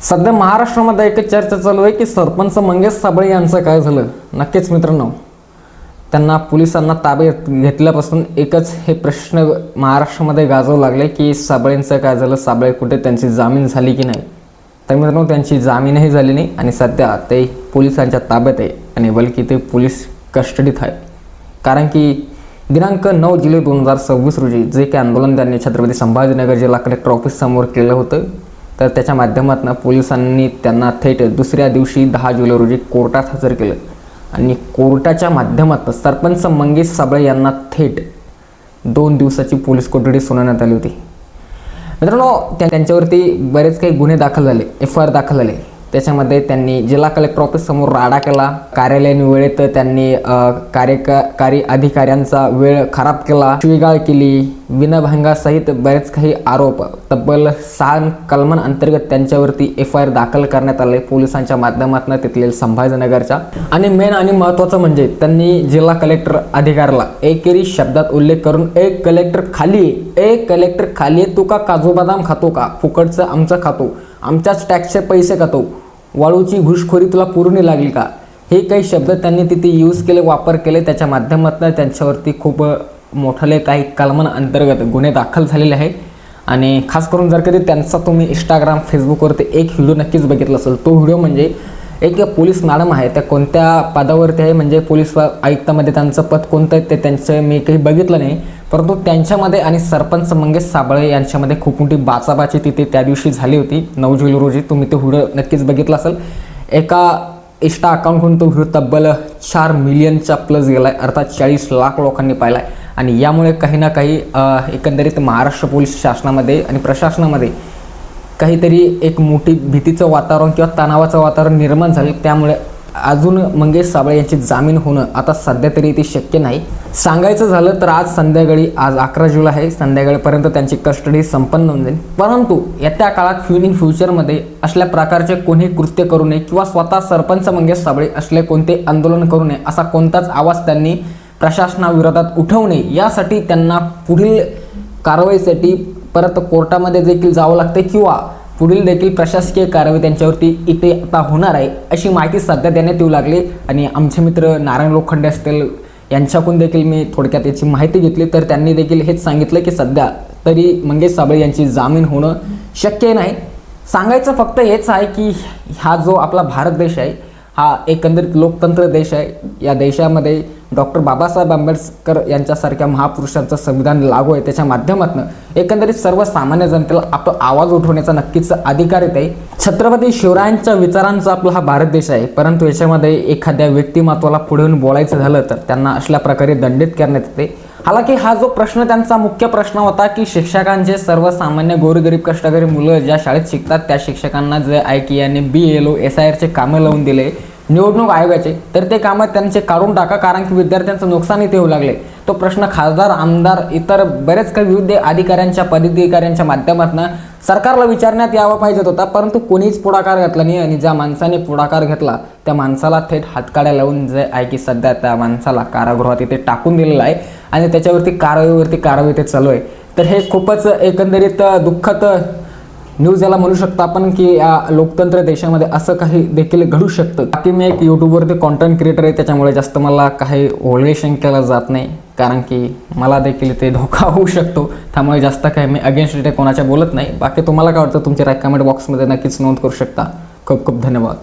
सध्या महाराष्ट्रामध्ये एक चर्चा चालू आहे की सरपंच मंगेश साबळे यांचं काय झालं। नक्कीच मित्रांनो, त्यांना पोलिसांना ताब्यात घेतल्यापासून एकच हे प्रश्न महाराष्ट्रामध्ये गाजवू लागले की साबळेंचं काय झालं, साबळे कुठे, त्यांची जामीन झाली की नाही। तर मित्रांनो, त्यांची जामीनही झाली नाही आणि सध्या ते पोलिसांच्या ताब्यात आहे आणि बल्कि ते पोलीस कस्टडीत आहे। कारण की दिनांक 9 जुलै 2026 रोजी जे काही आंदोलन त्यांनी छत्रपती संभाजीनगर जिल्हा कलेक्टर ऑफिस समोर केलं होतं, तर त्याच्या माध्यमातून पोलिसांनी त्यांना थेट दुसऱ्या दिवशी 10 जुलै रोजी कोर्टात हजर केलं आणि कोर्टाच्या माध्यमातून सरपंच मंगेश साबळे यांना थेट 2 दिवसाची पोलीस कोठडी सुनावण्यात आली होती। मित्रांनो, त्यांच्यावरती बरेच काही गुन्हे दाखल झाले, FIR दाखल झाले। त्याच्यामध्ये त्यांनी जिल्हा कलेक्टर ऑफिस समोर राडा केला, कार्यालयीन वेळेत त्यांनी कार्यकारी अधिकाऱ्यांचा वेळ खराब केला, शिवीगाळ केली, विनभंगासहित बरेच काही आरोप, तब्बल 6 कलमांअंतर्गत त्यांच्यावरती FIR दाखल करण्यात आले पोलिसांच्या माध्यमातून तिथले संभाजीनगरच्या। आणि मेन आणि महत्त्वाचं म्हणजे त्यांनी जिल्हा कलेक्टर अधिकाऱ्याला एकेरी शब्दात उल्लेख करून एक कलेक्टर खाली तू का काजू बदाम खातो का, फुकटचं आमचं खातो, आमच्याच टॅक्सचे पैसे खातो, वाळूची घुसखोरी तुला पूर्ण लागली का, हे काही शब्द त्यांनी तिथे यूज केले, वापर केले। त्याच्या माध्यमातून त्यांच्यावरती खूप मोठे काही कलमांअंतर्गत गुन्हे दाखल झालेले आहे। आणि खास करून जर कधी त्यांचा तुम्ही इंस्टाग्राम फेसबुकवरती एक व्हिडिओ नक्कीच बघितला असेल, तो व्हिडिओ म्हणजे एक पोलीस मॅडम आहे, त्या कोणत्या पदावरती आहे म्हणजे पोलीस आयुक्तामध्ये त्यांचं पद कोणतं आहे ते त्यांचं मी काही बघितलं नाही, परंतु त्यांच्यामध्ये आणि सरपंच मंगेश साबळे यांच्यामध्ये खूप मोठी बाचाबाची तिथे त्या दिवशी झाली होती 9 जुलै रोजी। तुम्ही तो व्हिडिओ नक्कीच बघितला असेल। एका इंस्टा अकाउंटहून तो व्हिडिओ तब्बल 4 मिलियनच्या प्लस गेला आहे, अर्थात 40 लाख लोकांनी पाहिला आहे। आणि यामुळे काही ना काही एकंदरीत महाराष्ट्र पोलीस शासनामध्ये आणि प्रशासनामध्ये काहीतरी एक मोठी भीतीचं वातावरण किंवा तणावाचं वातावरण निर्माण झाले। त्यामुळे अजून मंगेश साबळे यांची जामीन होणं आता सध्या तरी ते शक्य नाही। सांगायचं झालं तर आज 11 जुलै आहे, संध्याकाळपर्यंत त्यांची कस्टडी संपन्न होऊन जाईल। परंतु येत्या काळात इन फ्युचरमध्ये असल्या प्रकारचे कोणी कृत्य करू नये किंवा स्वतः सरपंच मंगेश साबळे असले कोणते आंदोलन करू नये, असा कोणताच आवाज त्यांनी प्रशासनाविरोधात उठवू नये, यासाठी त्यांना पुढील कारवाईसाठी परत कोर्टामध्ये देखील जावं लागते किंवा पुढील देखील प्रशासकीय कारवाई त्यांच्यावरती इथे आता होणार आहे, अशी माहिती सध्या देण्यात येऊ लागली। आणि आमचे मित्र नारायण लोखंडे असतील यांच्याकडून देखील मी थोडक्यात याची माहिती घेतली, तर त्यांनी देखील हेच सांगितलं की सध्या तरी मंगेश साबळे यांची जामीन होणं शक्य नाही। सांगायचं फक्त हेच आहे की हा जो आपला भारत देश आहे, हा एकंदरीत लोकतंत्र देश आहे। या देशामध्ये डॉक्टर बाबासाहेब आंबेडकर यांच्यासारख्या महापुरुषांचं संविधान लागू आहे, त्याच्या माध्यमातून एकंदरीत सर्वसामान्य जनतेला आपला आवाज उठवण्याचा नक्कीच अधिकार आहे। छत्रपती शिवरायांच्या विचारांचा आपला हा भारत देश आहे, परंतु याच्यामध्ये एखाद्या व्यक्तिमत्वाला पुढे येऊन बोलायचं झालं तर त्यांना अशा प्रकारे दंडित करण्यात येते। हालाकी हा जो प्रश्न त्यांचा मुख्य प्रश्न होता की शिक्षकांचे सर्वसामान्य गोरगरीब कष्टकरी मुलं ज्या शाळेत शिकतात त्या शिक्षकांना जे आहे की यांनी BLO SIRचे कामं लावून दिले निवडणूक आयोगाचे, तर ते कामं त्यांचे काढून टाका, कारण की विद्यार्थ्यांचं नुकसान इथे होऊ लागले। तो प्रश्न खासदार, आमदार, इतर बरेच काही विविध अधिकाऱ्यांच्या पदाधिकाऱ्यांच्या माध्यमातून सरकारला विचारण्यात यावं पाहिजे होता, परंतु कोणीच पुढाकार घेतला नाही। आणि ज्या माणसाने पुढाकार घेतला त्या माणसाला थेट हातकाड्या लावून जे आहे की सध्या त्या माणसाला कारागृहात इथे टाकून दिलेलं आहे आणि त्याच्यावरती कारवाई ते चालू आहे। तर हे खूपच एकंदरीत दुःखद न्यूज याला म्हणू शकतो आपण की या लोकतंत्र देशामध्ये असं काही देखील घडू शकतं। बाकी मी एक यूट्यूबवरती कॉन्टेंट क्रिएटर आहे, त्याच्यामुळे जास्त मला काही ओळखेशन केलं जात नाही, कारण की मला देखील ते धोका होऊ शकतो, त्यामुळे जास्त काही मी अगेन्स्ट कोणाच्या बोलत नाही। बाकी तुम्हाला काय वाटतं तुमची राय कमेंट बॉक्समध्ये नक्कीच नोंद करू शकता। खूप खूप धन्यवाद।